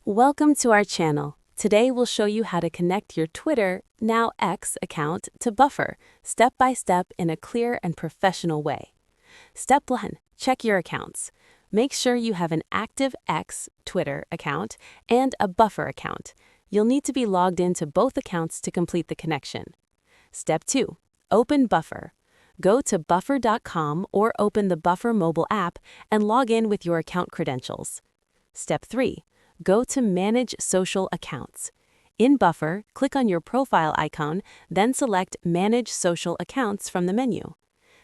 Welcome to our channel. Today we'll show you how to connect your Twitter, now X, account to Buffer, step by step in a clear and professional way. Step 1. Check your accounts. Make sure you have an active X Twitter account and a Buffer account. You'll need to be logged into both accounts to complete the connection. Step 2. Open Buffer. Go to buffer.com or open the Buffer mobile app and log in with your account credentials. Step 3. Go to Manage Social Accounts. In Buffer, click on your profile icon, then select Manage Social Accounts from the menu.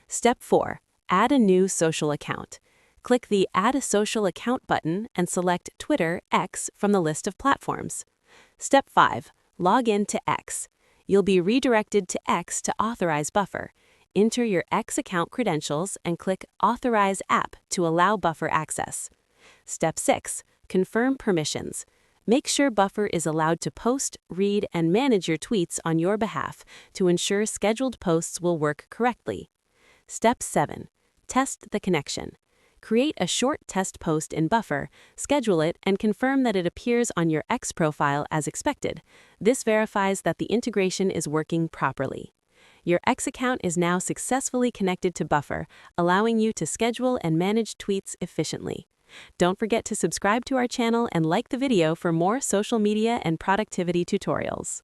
Step 4. Add a new social account. Click the Add a Social Account button and select Twitter X from the list of platforms. Step 5. Log in to X. You'll be redirected to X to authorize Buffer. Enter your X account credentials and click Authorize App to allow Buffer access. Step 6. Confirm permissions. Make sure Buffer is allowed to post, read, and manage your tweets on your behalf to ensure scheduled posts will work correctly. Step 7. Test the connection. Create a short test post in Buffer, schedule it, and confirm that it appears on your X profile as expected. This verifies that the integration is working properly. Your X account is now successfully connected to Buffer, allowing you to schedule and manage tweets efficiently. Don't forget to subscribe to our channel and like the video for more social media and productivity tutorials.